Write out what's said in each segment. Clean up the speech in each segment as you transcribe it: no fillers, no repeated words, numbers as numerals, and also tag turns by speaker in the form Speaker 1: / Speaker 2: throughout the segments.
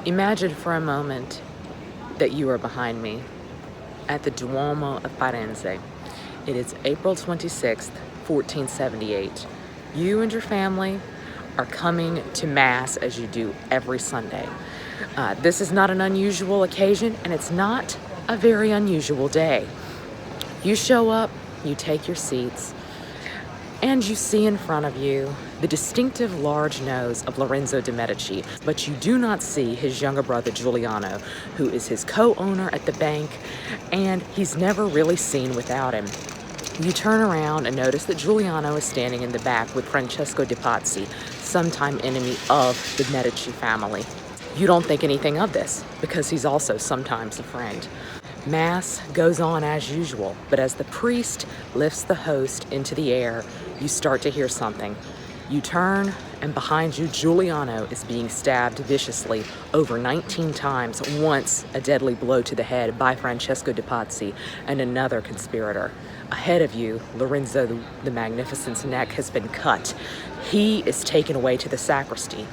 Speaker 1: Imagine for a moment that you are behind me at the Duomo of Firenze. It is April 26th, 1478. You and your family are coming to Mass as you do every Sunday. This is not an unusual occasion, and it's not a very unusual day. You show up, you take your seats, and you see in front of you the distinctive large nose of Lorenzo de Medici, but you do not see his younger brother Giuliano, who is his co-owner at the bank, and he's never really seen without him. You turn around and notice that Giuliano is standing in the back with Francesco de Pazzi, sometime enemy of the Medici family. You don't think anything of this, because he's also sometimes a friend. Mass goes on as usual, but as the priest lifts the host into the air, you start to hear something. You turn, and behind you, Giuliano is being stabbed viciously over 19 times, once a deadly blow to the head by Francesco de Pazzi and another conspirator. Ahead of you, Lorenzo the Magnificent's neck has been cut. He is taken away to the sacristy.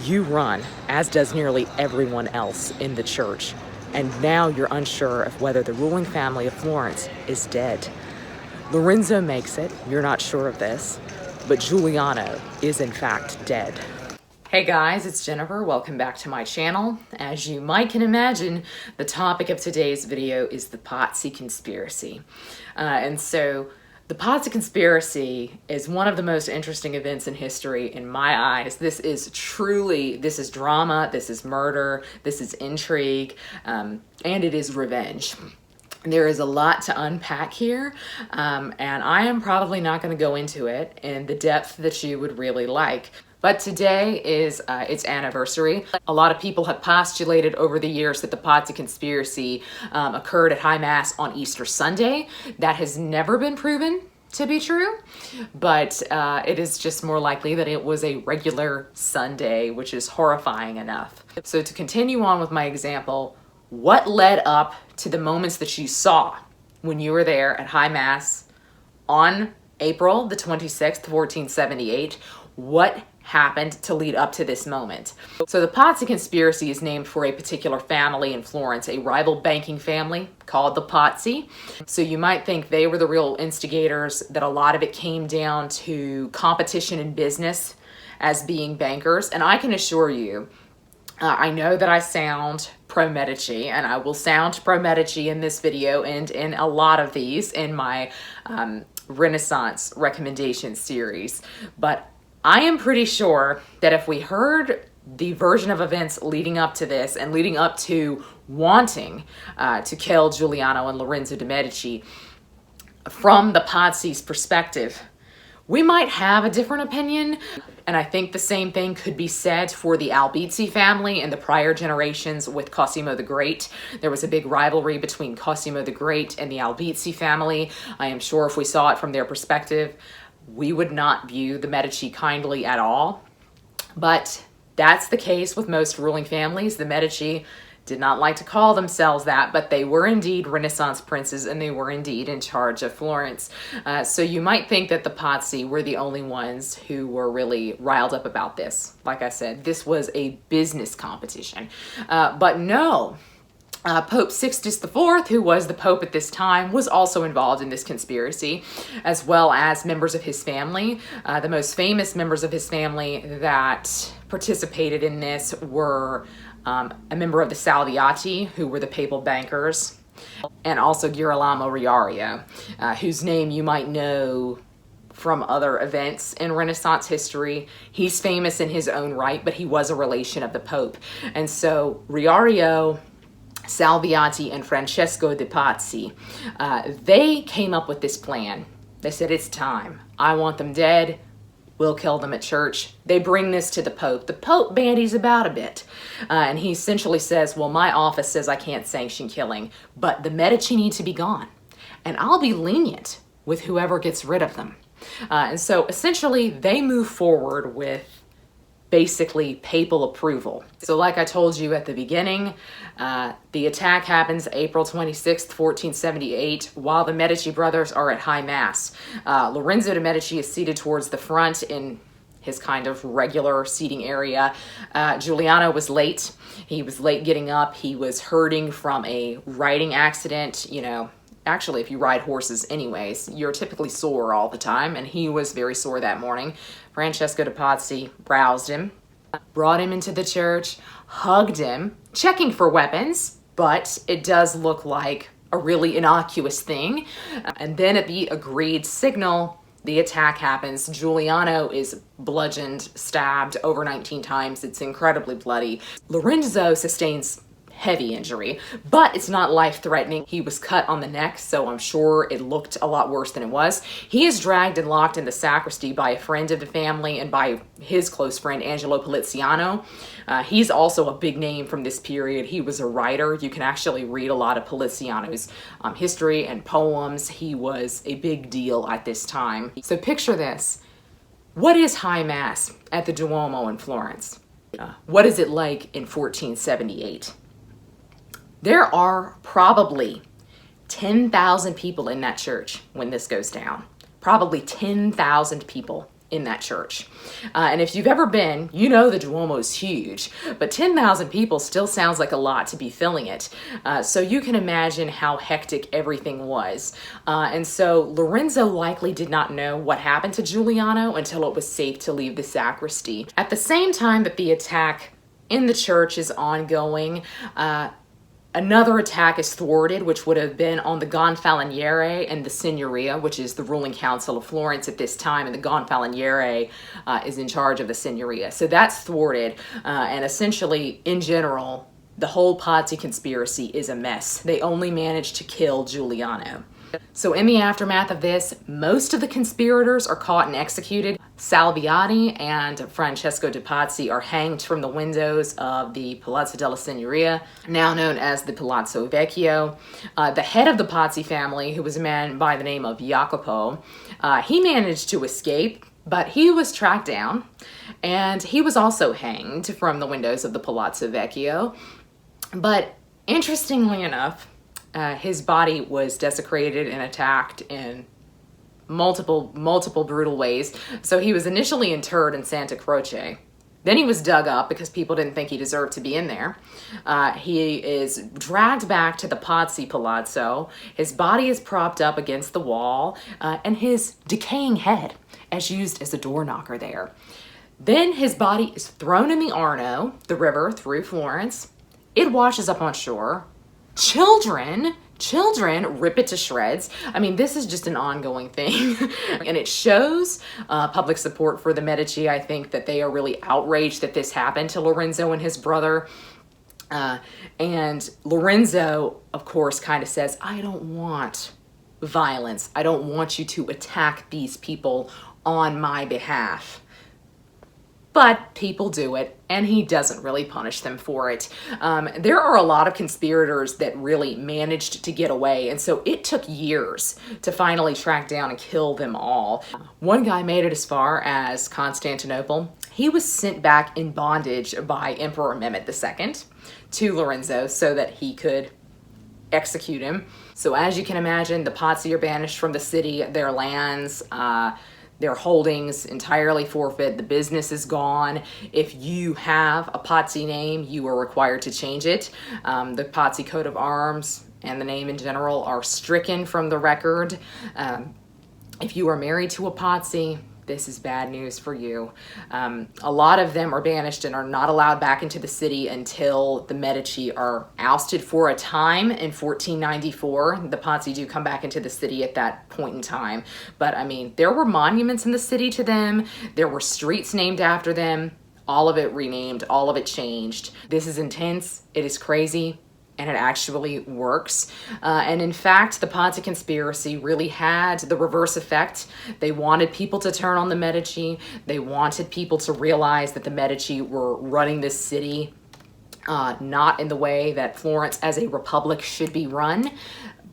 Speaker 1: You run, as does nearly everyone else in the church, and now you're unsure of whether the ruling family of Florence is dead. Lorenzo makes it, you're not sure of this, but Giuliano is in fact dead. Hey guys, it's Jennifer. Welcome back to my channel. As you might can imagine, the topic of today's video is the Pazzi conspiracy. The Pazzi conspiracy is one of the most interesting events in history in my eyes. This is drama, this is murder, this is intrigue, and it is revenge. There is a lot to unpack here, and I am probably not going to go into it in the depth that you would really like. But today is its anniversary. A lot of people have postulated over the years that the Pazzi conspiracy occurred at High Mass on Easter Sunday. That has never been proven to be true, but it is just more likely that it was a regular Sunday, which is horrifying enough. So to continue on with my example, what led up to the moments that you saw when you were there at High Mass on April the 26th, 1478? What happened to lead up to this moment? So the Pazzi conspiracy is named for a particular family in Florence, a rival banking family called the Pazzi. So you might think they were the real instigators, that a lot of it came down to competition in business as being bankers. And I can assure you, I know that I sound pro-Medici, and I will sound pro-Medici in this video and in a lot of these in my Renaissance recommendation series. But I am pretty sure that if we heard the version of events leading up to this and leading up to wanting to kill Giuliano and Lorenzo de Medici from the Pazzi's perspective, we might have a different opinion. And I think the same thing could be said for the Albizzi family in the prior generations with Cosimo the Great. There was a big rivalry between Cosimo the Great and the Albizzi family. I am sure if we saw it from their perspective, we would not view the Medici kindly at all. But that's the case with most ruling families. The Medici did not like to call themselves that, but they were indeed Renaissance princes, and they were indeed in charge of Florence. So you might think that the Pazzi were the only ones who were really riled up about this. Like I said, this was a business competition. But no. Pope Sixtus IV, who was the Pope at this time, was also involved in this conspiracy, as well as members of his family. The most famous members of his family that participated in this were a member of the Salviati, who were the papal bankers, and also Girolamo Riario, whose name you might know from other events in Renaissance history. He's famous in his own right, but he was a relation of the Pope. And so Riario, Salviati, and Francesco de Pazzi, they came up with this plan. They said, it's time. I want them dead. We'll kill them at church. They bring this to the Pope. The Pope bandies about a bit. And he essentially says, well, my office says I can't sanction killing, but the Medici need to be gone. And I'll be lenient with whoever gets rid of them. And so essentially they move forward with basically papal approval. So like I told you at the beginning, the attack happens April 26th, 1478, while the Medici brothers are at High Mass. Lorenzo de Medici is seated towards the front in his kind of regular seating area. Giuliano was late. He was late getting up. He was hurting from a riding accident. You know, actually, if you ride horses anyways, you're typically sore all the time, and he was very sore that morning. Francesco de Pazzi roused him, brought him into the church, hugged him, checking for weapons, but it does look like a really innocuous thing. And then at the agreed signal, the attack happens. Giuliano is bludgeoned, stabbed over 19 times. It's incredibly bloody. Lorenzo sustains heavy injury, but it's not life-threatening. He was cut on the neck, so I'm sure it looked a lot worse than it was. He is dragged and locked in the sacristy by a friend of the family and by his close friend, Angelo Poliziano. He's also a big name from this period. He was a writer. You can actually read a lot of Poliziano's history and poems. He was a big deal at this time. So picture this. What is High Mass at the Duomo in Florence? What is it like in 1478? There are probably 10,000 people in that church when this goes down. Probably 10,000 people in that church. And if you've ever been, you know the Duomo is huge, but 10,000 people still sounds like a lot to be filling it. So you can imagine how hectic everything was. And so Lorenzo likely did not know what happened to Giuliano until it was safe to leave the sacristy. At the same time that the attack in the church is ongoing, another attack is thwarted, which would have been on the Gonfaloniere and the Signoria, which is the ruling council of Florence at this time, and the Gonfaloniere is in charge of the Signoria. So that's thwarted, and essentially, in general, the whole Pazzi conspiracy is a mess. They only managed to kill Giuliano. So in the aftermath of this, most of the conspirators are caught and executed. Salviati and Francesco de Pazzi are hanged from the windows of the Palazzo della Signoria, now known as the Palazzo Vecchio. The head of the Pazzi family, who was a man by the name of Jacopo, he managed to escape, but he was tracked down, and he was also hanged from the windows of the Palazzo Vecchio. But interestingly enough, his body was desecrated and attacked in multiple brutal ways. So he was initially interred in Santa Croce. Then he was dug up because people didn't think he deserved to be in there. He is dragged back to the Pazzi Palazzo. His body is propped up against the wall, and his decaying head is used as a door knocker there. Then his body is thrown in the Arno, the river through Florence. It washes up on shore. Children rip it to shreds. I mean, this is just an ongoing thing. And it shows public support for the Medici. I think that they are really outraged that this happened to Lorenzo and his brother. And Lorenzo, of course, kind of says, I don't want violence. I don't want you to attack these people on my behalf. But people do it, and he doesn't really punish them for it. There are a lot of conspirators that really managed to get away, and so it took years to finally track down and kill them all. One guy made it as far as Constantinople. He was sent back in bondage by Emperor Mehmed II to Lorenzo so that he could execute him. So as you can imagine, the Pazzi are banished from the city, their lands, their holdings entirely forfeit. The business is gone. If you have a Pazzi name, you are required to change it. The Pazzi coat of arms and the name in general are stricken from the record. If you are married to a Pazzi, this is bad news for you. A lot of them are banished and are not allowed back into the city until the Medici are ousted for a time in 1494. The Pazzi do come back into the city at that point in time. But I mean, there were monuments in the city to them. There were streets named after them. All of it renamed, all of it changed. This is intense, it is crazy, and it actually works. And in fact, the Pazzi conspiracy really had the reverse effect. They wanted people to turn on the Medici. They wanted people to realize that the Medici were running this city not in the way that Florence as a republic should be run.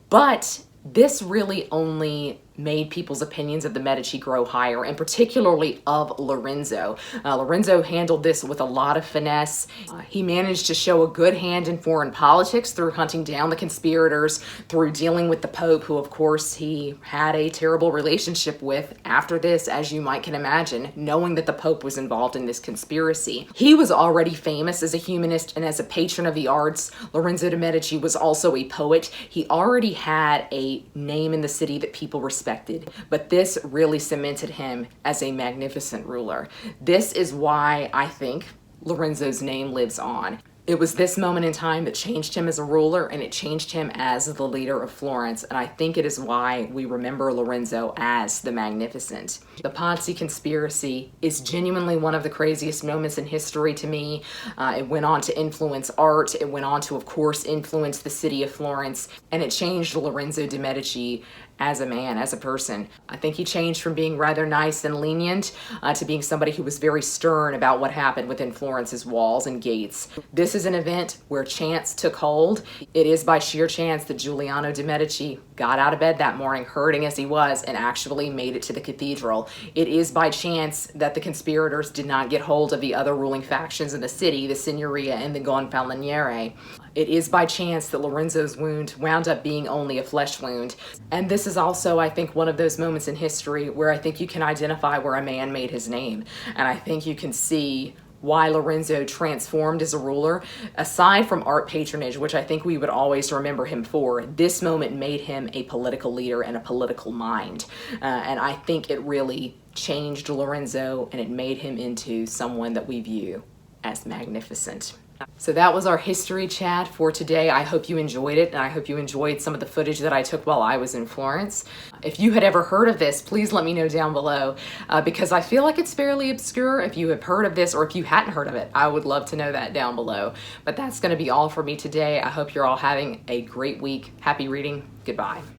Speaker 1: But this really only made people's opinions of the Medici grow higher, and particularly of Lorenzo. Lorenzo handled this with a lot of finesse. He managed to show a good hand in foreign politics through hunting down the conspirators, through dealing with the Pope, who of course he had a terrible relationship with after this, as you might can imagine, knowing that the Pope was involved in this conspiracy. He was already famous as a humanist and as a patron of the arts. Lorenzo de Medici was also a poet. He already had a name in the city that people respected. But this really cemented him as a magnificent ruler. This is why I think Lorenzo's name lives on. It was this moment in time that changed him as a ruler, and it changed him as the leader of Florence, and I think it is why we remember Lorenzo as the Magnificent. The Pazzi conspiracy is genuinely one of the craziest moments in history to me. It went on to influence art, it went on to, of course, influence the city of Florence, and it changed Lorenzo de Medici as a man, as a person. I think he changed from being rather nice and lenient to being somebody who was very stern about what happened within Florence's walls and gates. This is an event where chance took hold. It is by sheer chance that Giuliano de Medici got out of bed that morning, hurting as he was, and actually made it to the cathedral. It is by chance that the conspirators did not get hold of the other ruling factions in the city, the Signoria and the Gonfaloniere. It is by chance that Lorenzo's wound wound up being only a flesh wound. And this is also, I think, one of those moments in history where I think you can identify where a man made his name. And I think you can see why Lorenzo transformed as a ruler. Aside from art patronage, which I think we would always remember him for, this moment made him a political leader and a political mind. And I think it really changed Lorenzo, and it made him into someone that we view as magnificent. So that was our history chat for today. I hope you enjoyed it, and I hope you enjoyed some of the footage that I took while I was in Florence. If you had ever heard of this, please let me know down below, because I feel like it's fairly obscure. If you have heard of this, or if you hadn't heard of it, I would love to know that down below. But that's going to be all for me today. I hope you're all having a great week. Happy reading. Goodbye.